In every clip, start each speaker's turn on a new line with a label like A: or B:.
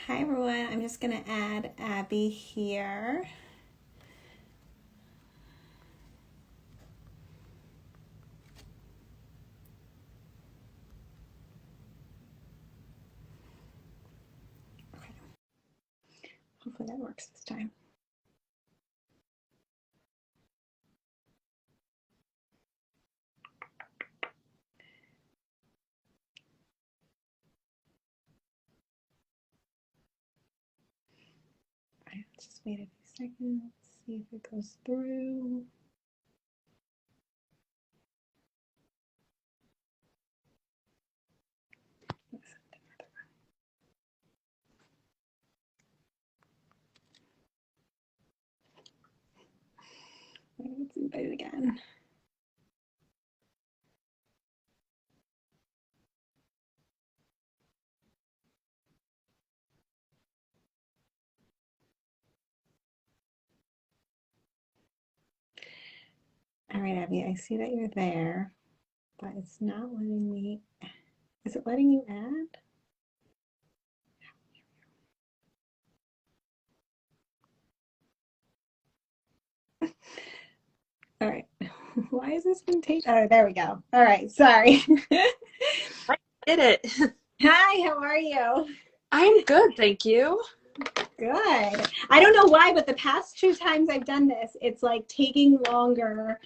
A: Hi everyone, I'm just going to add Abby here. Okay. Hopefully that works this time. All right, let's just wait a few seconds, see if it goes through. Let's invite it again. All right, Abby, I see that you're there, but it's not letting me. Is it letting you add? All right. Why is this one take? Oh, there we go. All right. Sorry.
B: I did it.
A: Hi, how are you?
B: I'm good, thank you.
A: Good. I don't know why, but the past two times I've done this, it's like taking longer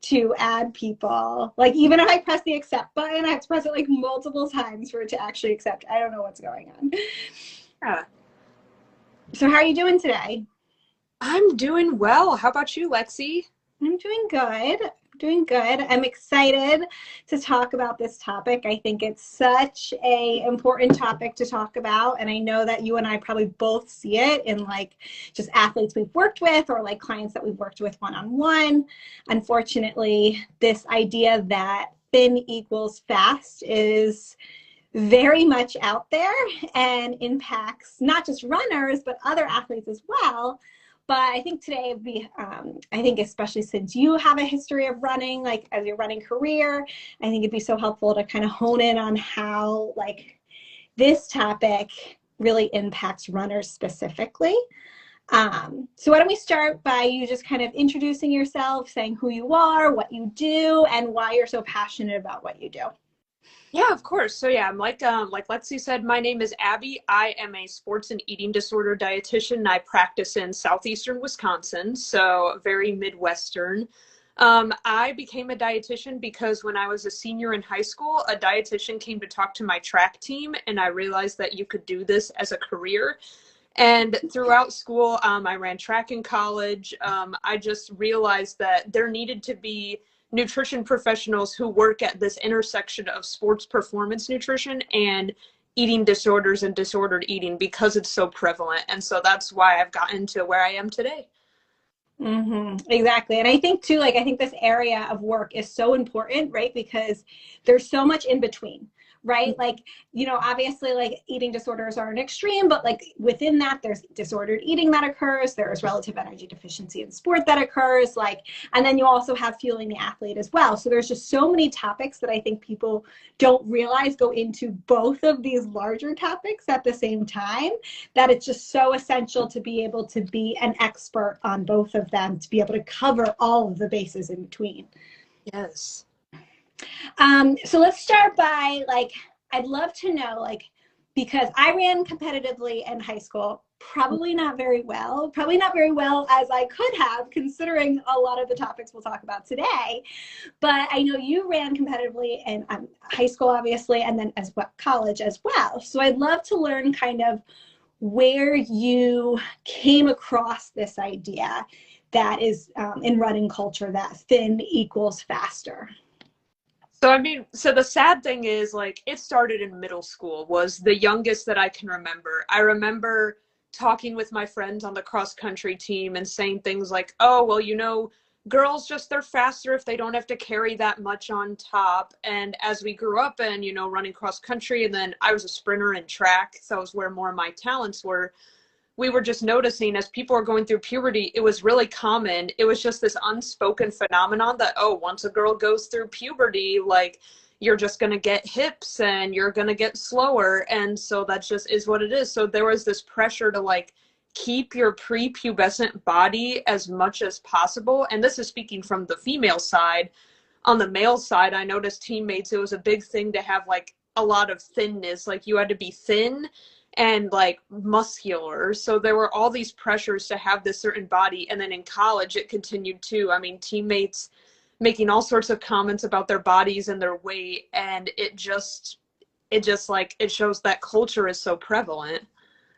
A: to add people. Like even if I press the accept button, I have to press it like multiple times for it to actually accept. I don't know what's going on.
B: Yeah.
A: So how are you doing today?
B: I'm doing well. How about you, Lexi?
A: I'm doing good. Doing good. I'm excited to talk about this topic. I think it's such a important topic to talk about, and I know that you and I probably both see it in like just athletes we've worked with or like clients that we've worked with one-on-one. Unfortunately, this idea that thin equals fast is very much out there and impacts not just runners but other athletes as well. But I think today would be, I think especially since you have a history of running, like as your running career, I think it'd be so helpful to kind of hone in on how like this topic really impacts runners specifically. So why don't we start by you just kind of introducing yourself, saying who you are, what you do, and why you're so passionate about what you do.
B: Yeah, of course. So yeah, I'm like Lexi said, my name is Abby. I am a sports and eating disorder dietitian, and I practice in southeastern Wisconsin, so very Midwestern. I became a dietitian because when I was a senior in high school, a dietitian came to talk to my track team, and I realized that you could do this as a career. And throughout school, I ran track in college. I just realized that there needed to be nutrition professionals who work at this intersection of sports performance nutrition and eating disorders and disordered eating because it's so prevalent. And so that's why I've gotten to where I am today.
A: Exactly. And I think too, like, I think this area of work is so important, right? Because there's so much in between, right? Like, obviously, like eating disorders are an extreme, but like within that, there's disordered eating that occurs. There's relative energy deficiency in sport that occurs. Like, and then you also have fueling the athlete as well. So there's just so many topics that I think people don't realize go into both of these larger topics at the same time, that it's just so essential to be able to be an expert on both of them, to be able to cover all of the bases in between.
B: Yes.
A: So let's start by like, I'd love to know, like, because I ran competitively in high school, probably not very well as I could have, considering a lot of the topics we'll talk about today. But I know you ran competitively in high school, obviously, and then as well college as well. So I'd love to learn kind of where you came across this idea that is in running culture that thin equals faster.
B: So I mean, so the sad thing is like it started in middle school was the youngest that I can remember. I remember talking with my friends on the cross country team and saying things like, "Oh, well, girls just they're faster if they don't have to carry that much on top." And as we grew up and running cross country and then I was a sprinter in track, so that was where more of my talents were. We were just noticing as people were going through puberty, it was really common. It was just this unspoken phenomenon that, oh, once a girl goes through puberty, like you're just going to get hips and you're going to get slower. And so that just is what it is. So there was this pressure to like keep your prepubescent body as much as possible. And this is speaking from the female side. On the male side, I noticed teammates, it was a big thing to have like a lot of thinness. Like you had to be thin and like muscular. So there were all these pressures to have this certain body. And then in college, it continued too. I mean, teammates making all sorts of comments about their bodies and their weight. And it just like, it shows that culture is so prevalent.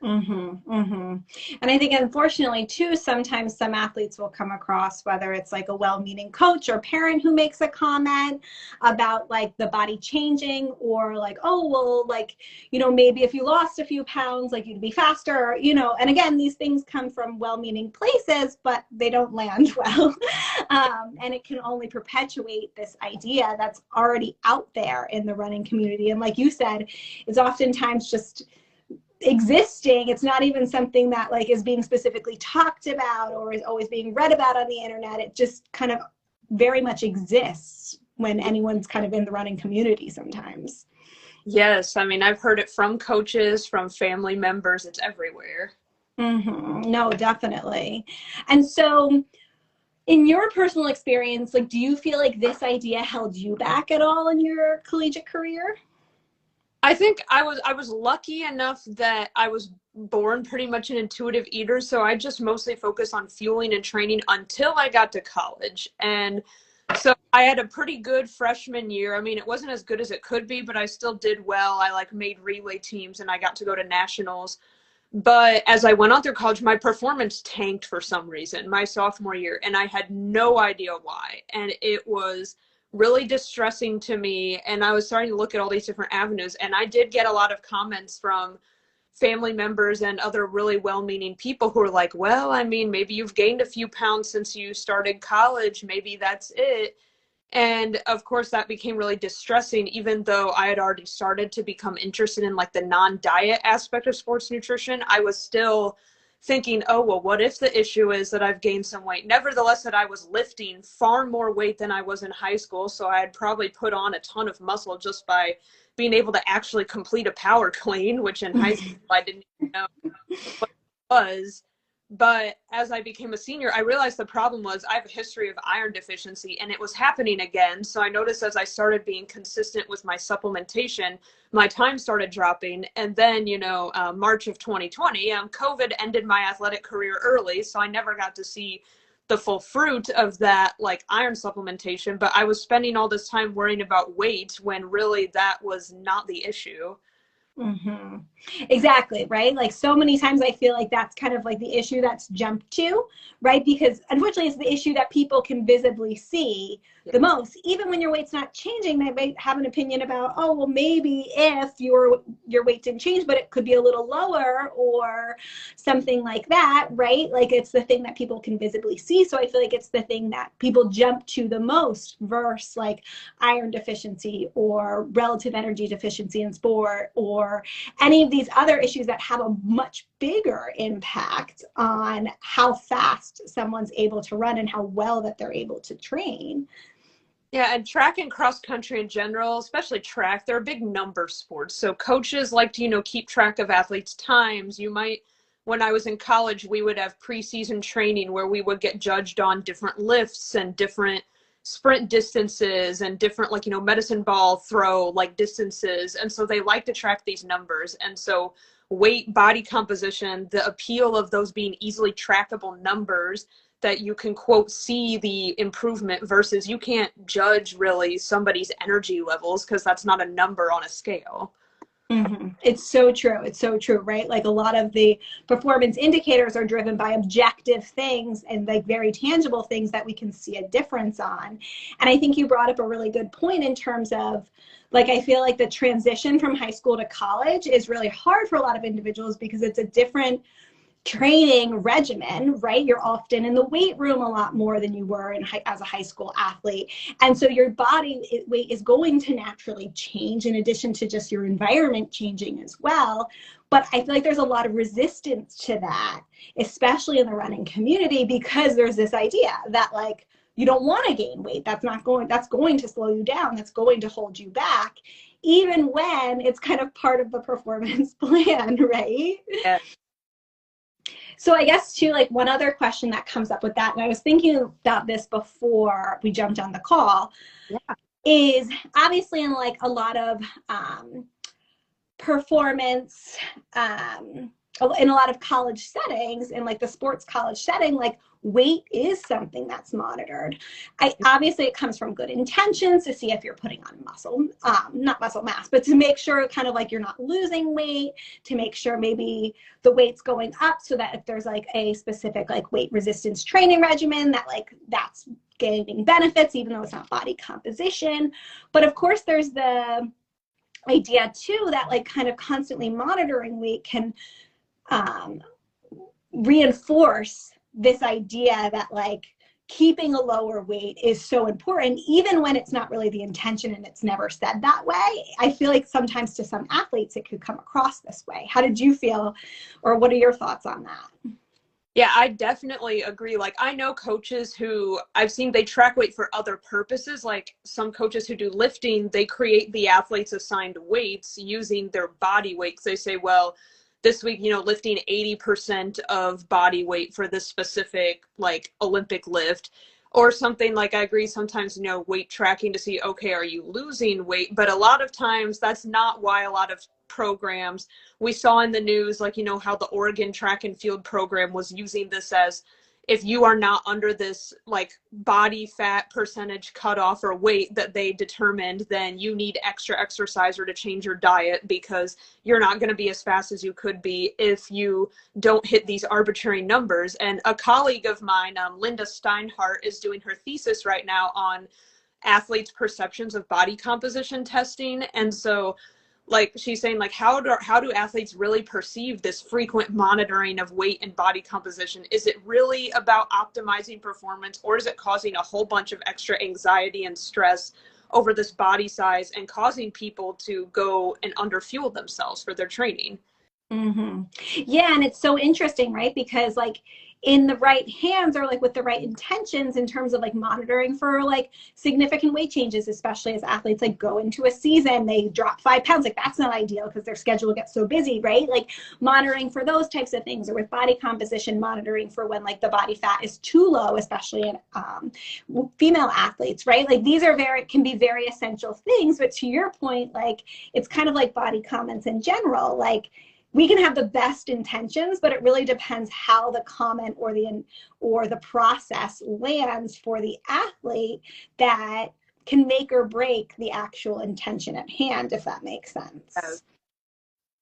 A: And I think, unfortunately, too, sometimes some athletes will come across, whether it's like a well-meaning coach or parent who makes a comment about like the body changing, or like, oh, well, like, you know, maybe if you lost a few pounds, like you'd be faster, you know. And again, these things come from well-meaning places, but they don't land well. And it can only perpetuate this idea that's already out there in the running community. And like you said, it's oftentimes just existing. It's not even something that like is being specifically talked about or is always being read about on the internet. It just kind of very much exists when anyone's kind of in the running community sometimes.
B: Yes, I mean, I've heard it from coaches, from family members. It's everywhere.
A: No, definitely. And so in your personal experience, like, do you feel like this idea held you back at all in your collegiate career?
B: I think I was lucky enough that I was born pretty much an intuitive eater, so I just mostly focused on fueling and training until I got to college. And so I had a pretty good freshman year. I mean, it wasn't as good as it could be, but I still did well. I like made relay teams and I got to go to nationals. But as I went on through college, my performance tanked for some reason my sophomore year, and I had no idea why. And it was really distressing to me. And I was starting to look at all these different avenues. And I did get a lot of comments from family members and other really well-meaning people who are like, well, I mean, maybe you've gained a few pounds since you started college. Maybe that's it. And of course, that became really distressing, even though I had already started to become interested in like the non-diet aspect of sports nutrition. I was still thinking, oh, well, what if the issue is that I've gained some weight? Nevertheless, that I was lifting far more weight than I was in high school. So I had probably put on a ton of muscle just by being able to actually complete a power clean, which in high school I didn't even know what it was. But as I became a senior, I realized the problem was I have a history of iron deficiency and it was happening again. So I noticed as I started being consistent with my supplementation, my time started dropping. And then, March of 2020, COVID ended my athletic career early. So I never got to see the full fruit of that like iron supplementation. But I was spending all this time worrying about weight when really that was not the issue.
A: Exactly, right? Like so many times I feel like that's kind of like the issue that's jumped to, right? Because unfortunately it's the issue that people can visibly see the most. Even when your weight's not changing, they might have an opinion about, oh, well, maybe if your weight didn't change, but it could be a little lower or something like that, right? Like it's the thing that people can visibly see. So I feel like it's the thing that people jump to the most versus like iron deficiency or relative energy deficiency in sport or any of these other issues that have a much bigger impact on how fast someone's able to run and how well that they're able to train.
B: Yeah, and track and cross country in general, especially track, they're big number sports. So coaches like to, keep track of athletes' times. When I was in college, we would have preseason training where we would get judged on different lifts and different sprint distances and different medicine ball throw distances. And so they like to track these numbers. And so weight, body composition, the appeal of those being easily trackable numbers that you can quote see the improvement versus you can't judge really somebody's energy levels because that's not a number on a scale.
A: It's so true. It's so true, right? Like a lot of the performance indicators are driven by objective things and like very tangible things that we can see a difference on. And I think you brought up a really good point in terms of like, I feel like the transition from high school to college is really hard for a lot of individuals because it's a different training regimen, right? You're often in the weight room a lot more than you were as a high school athlete. And so your body weight is going to naturally change in addition to just your environment changing as well. But I feel like there's a lot of resistance to that, especially in the running community, because there's this idea that like you don't want to gain weight. That's going to slow you down. That's going to hold you back, even when it's kind of part of the performance plan, right?
B: Yeah.
A: So I guess too, like one other question that comes up with that, and I was thinking about this before we jumped on the call, is obviously in like a lot of performance, in a lot of college settings, in like the sports college setting, like weight is something that's monitored. Obviously it comes from good intentions to see if you're putting on muscle, not muscle mass, but to make sure kind of like you're not losing weight, to make sure maybe the weight's going up, so that if there's like a specific like weight resistance training regimen, that like that's gaining benefits, even though it's not body composition. But of course there's the idea too that like kind of constantly monitoring weight can reinforce this idea that like keeping a lower weight is so important, even when it's not really the intention and it's never said that way. I feel like sometimes to some athletes it could come across this way. How did you feel, or what are your thoughts on that?
B: Yeah, I definitely agree. Like, I know coaches who I've seen, they track weight for other purposes. Like some coaches who do lifting, they create the athletes assigned weights using their body weight. 'Cause they say, well, this week, lifting 80% of body weight for this specific like Olympic lift or something. Like, I agree sometimes, weight tracking to see, okay, are you losing weight? But a lot of times that's not why a lot of programs we saw in the news, like, how the Oregon track and field program was using this as, if you are not under this like body fat percentage cutoff or weight that they determined, then you need extra exercise or to change your diet, because you're not going to be as fast as you could be if you don't hit these arbitrary numbers. And a colleague of mine, Linda Steinhardt, is doing her thesis right now on athletes' perceptions of body composition testing. And so like she's saying, like, how do athletes really perceive this frequent monitoring of weight and body composition? Is it really about optimizing performance, or is it causing a whole bunch of extra anxiety and stress over this body size and causing people to go and underfuel themselves for their training?
A: Mm-hmm. Yeah, and it's so interesting, right? Because like in the right hands, or like with the right intentions in terms of like monitoring for like significant weight changes, especially as athletes like go into a season, they drop 5 pounds, like that's not ideal because their schedule gets so busy, right? Like monitoring for those types of things, or with body composition, monitoring for when like the body fat is too low, especially in female athletes, right? Like these are can be very essential things. But to your point, like it's kind of like body comments in general, like we can have the best intentions, but it really depends how the comment or the process lands for the athlete that can make or break the actual intention at hand, if that makes sense.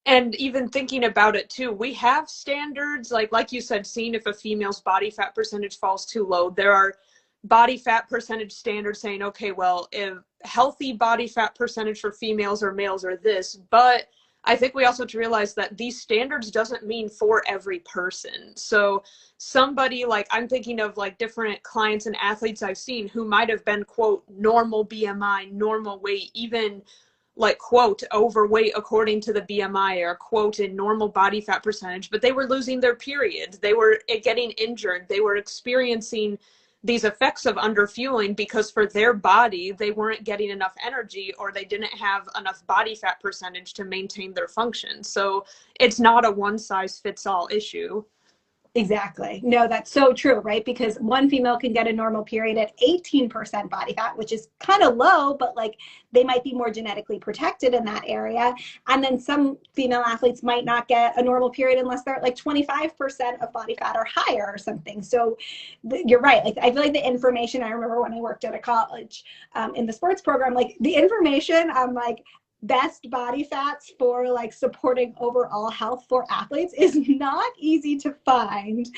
B: And even thinking about it too, we have standards, like you said, seeing if a female's body fat percentage falls too low. There are body fat percentage standards saying, okay, well, if healthy body fat percentage for females or males are this, but I think we also have to realize that these standards doesn't mean for every person. So somebody, like, I'm thinking of like different clients and athletes I've seen who might have been, quote, normal BMI, normal weight, even like, quote, overweight according to the BMI, or quote, in normal body fat percentage, but they were losing their period. They were getting injured. They were experiencing these effects of underfueling because for their body, they weren't getting enough energy, or they didn't have enough body fat percentage to maintain their function. So it's not a one size fits all issue.
A: Exactly. No, that's so true, right? Because one female can get a normal period at 18% body fat, which is kind of low, but like they might be more genetically protected in that area. And then some female athletes might not get a normal period unless they're at like 25% of body fat or higher or something. So you're right. Like I feel like the information, I remember when I worked at a college in the sports program, like the information on like best body fats for like supporting overall health for athletes is not easy to find.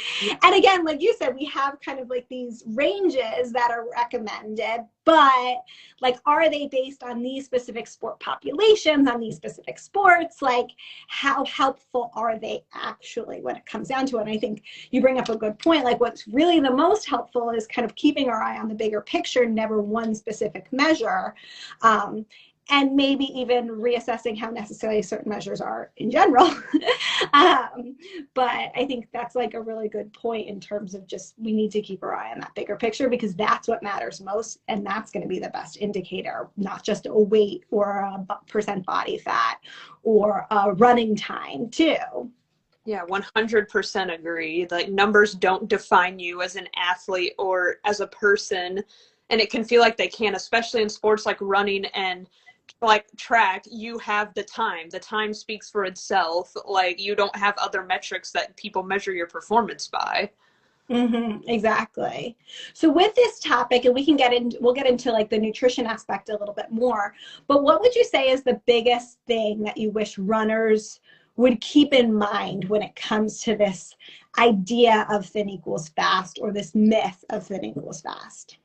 A: And again, like you said, we have kind of like these ranges that are recommended, but like, are they based on these specific sport populations, on these specific sports? Like, how helpful are they actually when it comes down to it? And I think you bring up a good point. Like, what's really the most helpful is kind of keeping our eye on the bigger picture, never one specific measure. And maybe even reassessing how necessary certain measures are in general. But I think that's like a really good point in terms of just we need to keep our eye on that bigger picture, because that's what matters most. And that's going to be the best indicator, not just a weight or a percent body fat or a running time too.
B: Yeah, 100% agree. Like numbers don't define you as an athlete or as a person. And it can feel like they can, especially in sports like running and like track. You have the time. The time speaks for itself. Like you don't have other metrics that people measure your performance by.
A: Exactly. So with this topic, and we'll get into like the nutrition aspect a little bit more, but what would you say is the biggest thing that you wish runners would keep in mind when it comes to this idea of thin equals fast, or this myth of thin equals fast?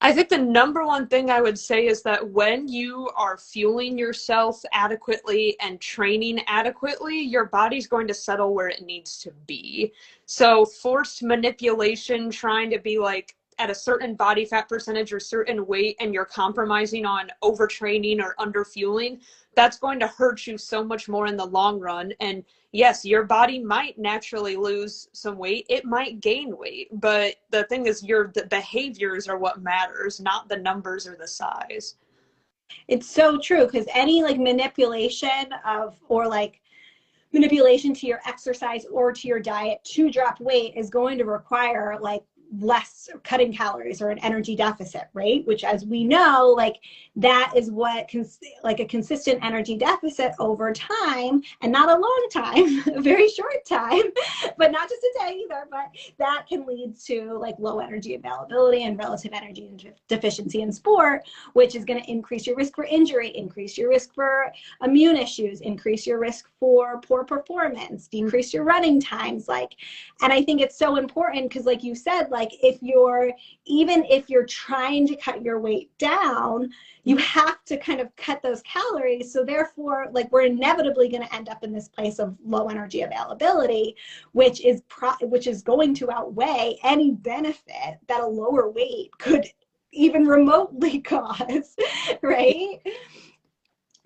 B: I think the number one thing I would say is that when you are fueling yourself adequately and training adequately, your body's going to settle where it needs to be. So forced manipulation, trying to be like at a certain body fat percentage or certain weight, and you're compromising on overtraining or underfueling, that's going to hurt you so much more in the long run. And yes, your body might naturally lose some weight. It might gain weight, but the thing is the behaviors are what matters, not the numbers or the size.
A: It's so true, because any like manipulation of, or like manipulation to your exercise or to your diet to drop weight is going to require like less cutting calories or an energy deficit, right? Which, as we know, like that is what like a consistent energy deficit over time, and not a long time, a very short time, but not just a day either, but that can lead to like low energy availability and relative energy deficiency in sport, which is going to increase your risk for injury, increase your risk for immune issues, increase your risk for poor performance, decrease your running times. Like, and I think it's so important because, like you said, like even if you're trying to cut your weight down, you have to kind of cut those calories. So therefore, like we're inevitably going to end up in this place of low energy availability, which is going to outweigh any benefit that a lower weight could even remotely cause, right?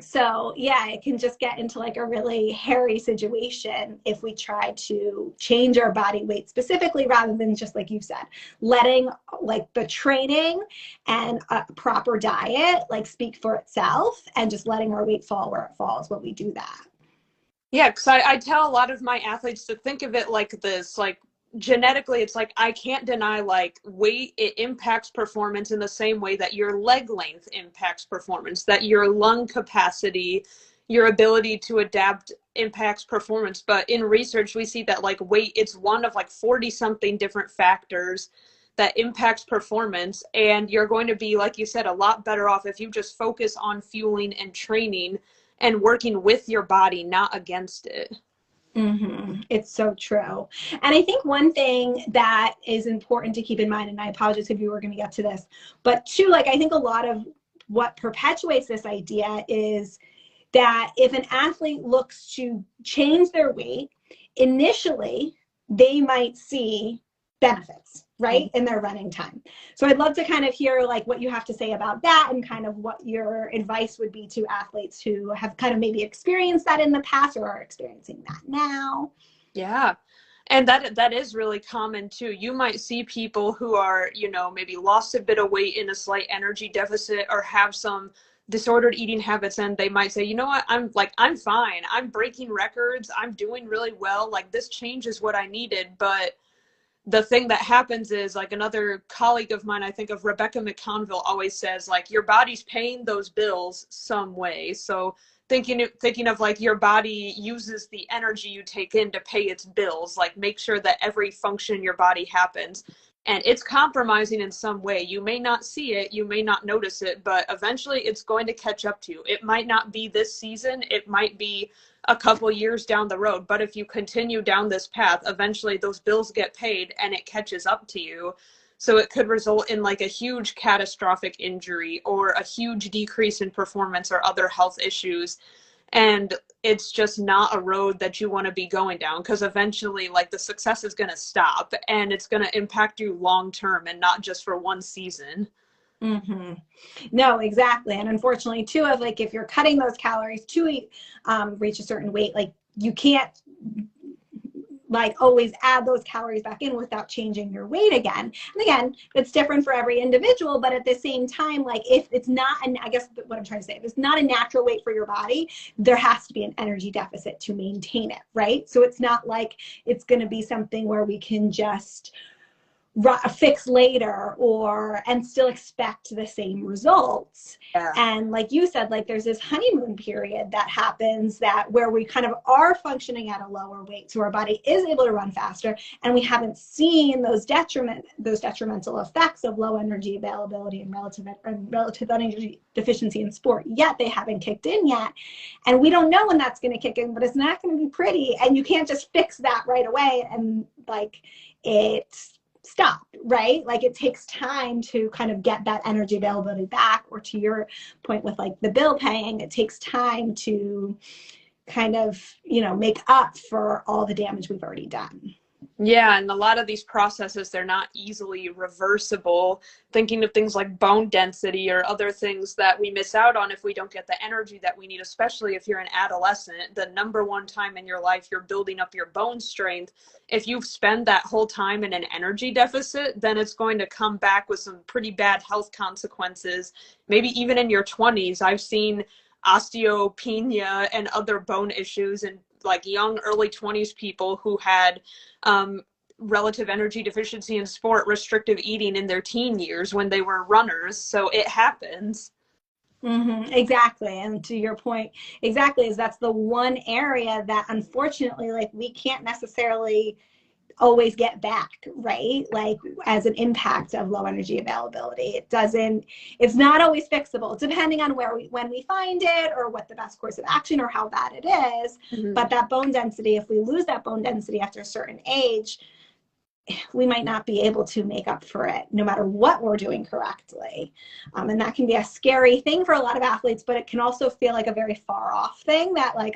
A: So yeah, it can just get into like a really hairy situation if we try to change our body weight specifically, rather than just like you said, letting like the training and a proper diet like speak for itself, and just letting our weight fall where it falls when we do that.
B: Yeah, because I tell a lot of my athletes to think of it like this, like genetically, it's like I can't deny like weight, it impacts performance in the same way that your leg length impacts performance, that your lung capacity, your ability to adapt impacts performance. But in research, we see that like weight, it's one of like 40 something different factors that impacts performance. And you're going to be, like you said, a lot better off if you just focus on fueling and training and working with your body, not against it.
A: It's so true. And I think one thing that is important to keep in mind, and I apologize if you were going to get to this, but two, like I think a lot of what perpetuates this idea is that if an athlete looks to change their weight, initially they might see benefits, right, in their running time. So I'd love to kind of hear like what you have to say about that, and kind of what your advice would be to athletes who have kind of maybe experienced that in the past or are experiencing that now.
B: Yeah. And that is really common too. You might see people who are, maybe lost a bit of weight in a slight energy deficit or have some disordered eating habits, and they might say, you know what, I'm fine. I'm breaking records. I'm doing really well. Like this change is what I needed. But the thing that happens is, like another colleague of mine, I think of Rebecca McConville, always says like your body's paying those bills some way. So thinking of like your body uses the energy you take in to pay its bills, like make sure that every function in your body happens, and it's compromising in some way. You may not see it, you may not notice it, but eventually it's going to catch up to you. It might not be this season, it might be a couple years down the road, but if you continue down this path, eventually those bills get paid and it catches up to you. So it could result in like a huge catastrophic injury or a huge decrease in performance or other health issues. And it's just not a road that you want to be going down, because eventually like the success is going to stop and it's going to impact you long term and not just for one season.
A: No, exactly. And unfortunately too, of like if you're cutting those calories to reach a certain weight, like you can't like always add those calories back in without changing your weight again. And again, it's different for every individual, but at the same time, like if it's not, and I guess what I'm trying to say, if it's not a natural weight for your body, there has to be an energy deficit to maintain it, right? So it's not like it's going to be something where we can just fix later and still expect the same results.
B: Yeah.
A: And like you said, like there's this honeymoon period that happens that where we kind of are functioning at a lower weight, so our body is able to run faster, and we haven't seen those detrimental effects of low energy availability and relative energy deficiency in sport yet. They haven't kicked in yet, and we don't know when that's going to kick in, but it's not going to be pretty, and you can't just fix that right away and like it's stop, right? Like it takes time to kind of get that energy availability back, or to your point with like the bill paying, it takes time to kind of, make up for all the damage we've already done.
B: Yeah, and a lot of these processes, they're not easily reversible. Thinking of things like bone density or other things that we miss out on if we don't get the energy that we need, especially if you're an adolescent, the number one time in your life you're building up your bone strength. If you spend that whole time in an energy deficit, then it's going to come back with some pretty bad health consequences. Maybe even in your 20s, I've seen osteopenia and other bone issues in like young early 20s people who had relative energy deficiency in sport, restrictive eating in their teen years when they were runners. So it happens.
A: Mm-hmm, exactly. And to your point, exactly, is that's the one area that unfortunately, like we can't necessarily always get back, right? Like as an impact of low energy availability. It's not always fixable depending on when we find it or what the best course of action or how bad it is.
B: Mm-hmm.
A: But that bone density, if we lose that bone density after a certain age, we might not be able to make up for it no matter what we're doing correctly. And that can be a scary thing for a lot of athletes, but it can also feel like a very far off thing that like,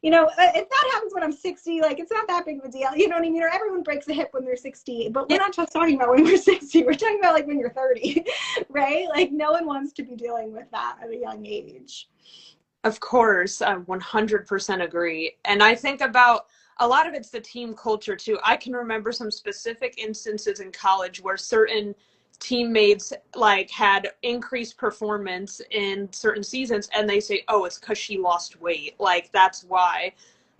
A: if that happens when I'm 60, like it's not that big of a deal. You know what I mean? Or everyone breaks a hip when they're 60, but we're not just talking about when we're 60. We're talking about like when you're 30, right? Like no one wants to be dealing with that at a young age.
B: Of course, I 100% agree. And I think about a lot of it's the team culture too. I can remember some specific instances in college where certain teammates like had increased performance in certain seasons and they say, oh, it's because she lost weight. Like that's why.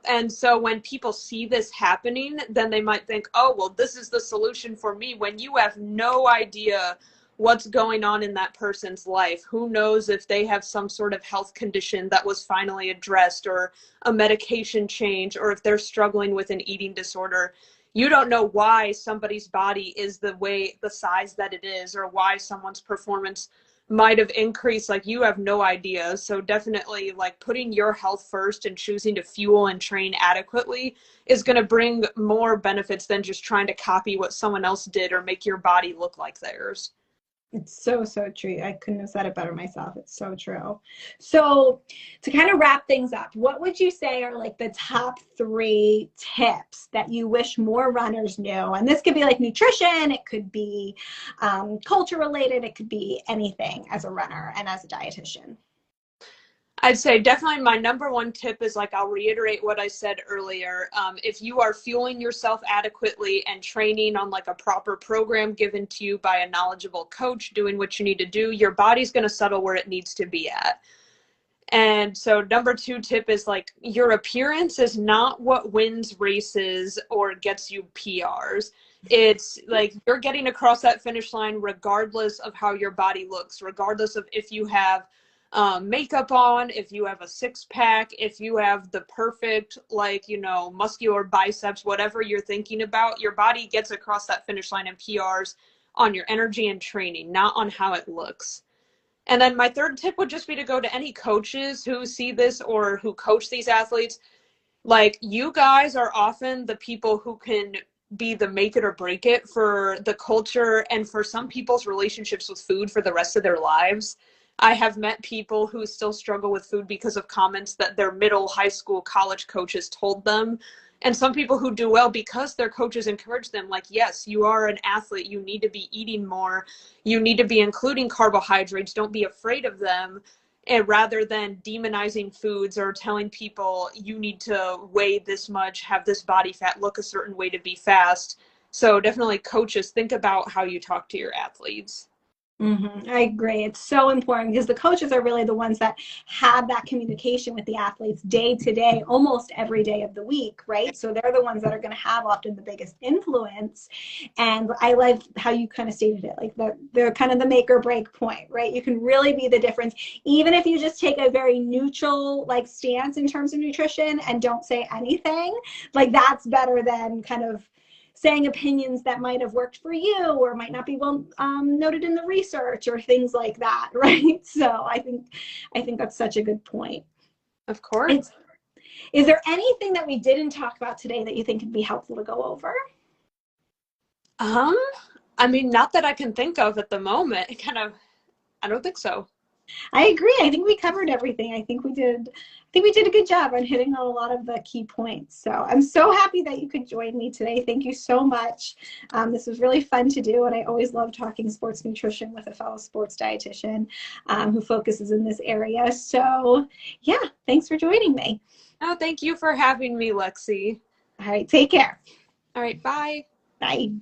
B: And so when people see this happening, then they might think, oh, well, this is the solution for me, when you have no idea what's going on in that person's life. Who knows if they have some sort of health condition that was finally addressed, or a medication change, or if they're struggling with an eating disorder. You don't know why somebody's body is the size that it is, or why someone's performance might have increased. Like you have no idea. So definitely like putting your health first and choosing to fuel and train adequately is going to bring more benefits than just trying to copy what someone else did or make your body look like theirs.
A: It's so, so true. I couldn't have said it better myself. It's so true. So to kind of wrap things up, what would you say are like the top 3 tips that you wish more runners knew? And this could be like nutrition, it could be culture related, it could be anything as a runner and as a dietitian.
B: I'd say definitely my number one tip is, like, I'll reiterate what I said earlier. If you are fueling yourself adequately and training on like a proper program given to you by a knowledgeable coach, doing what you need to do, your body's going to settle where it needs to be at. And so number 2 tip is like, your appearance is not what wins races or gets you PRs. It's like you're getting across that finish line regardless of how your body looks, regardless of if you have makeup on, if you have a 6-pack, if you have the perfect, like, muscular biceps, whatever you're thinking about, your body gets across that finish line and PRs on your energy and training, not on how it looks. And then my 3rd tip would just be to go to any coaches who see this or who coach these athletes. Like, you guys are often the people who can be the make it or break it for the culture and for some people's relationships with food for the rest of their lives. I have met people who still struggle with food because of comments that their middle, high school, college coaches told them. And some people who do well because their coaches encourage them, like, yes, you are an athlete. You need to be eating more. You need to be including carbohydrates. Don't be afraid of them. and rather than demonizing foods or telling people you need to weigh this much, have this body fat, look a certain way to be fast. So definitely coaches, think about how you talk to your athletes.
A: I agree. It's so important because the coaches are really the ones that have that communication with the athletes day to day, almost every day of the week, right? So they're the ones that are going to have often the biggest influence. And I like how you kind of stated it, like they're kind of the make or break point, right? You can really be the difference, even if you just take a very neutral like stance in terms of nutrition and don't say anything. Like that's better than kind of saying opinions that might have worked for you or might not be well noted in the research or things like that, right? So I think that's such a good point.
B: Of course.
A: Is there anything that we didn't talk about today that you think would be helpful to go over?
B: Um, I mean, not that I can think of at the moment. I don't think so.
A: I agree. I think we covered everything. I think we did a good job on hitting on a lot of the key points. So I'm so happy that you could join me today. Thank you so much. This was really fun to do, and I always love talking sports nutrition with a fellow sports dietitian who focuses in this area. So yeah, thanks for joining me.
B: Oh, thank you for having me, Lexi.
A: All right, take care.
B: All right, bye.
A: Bye.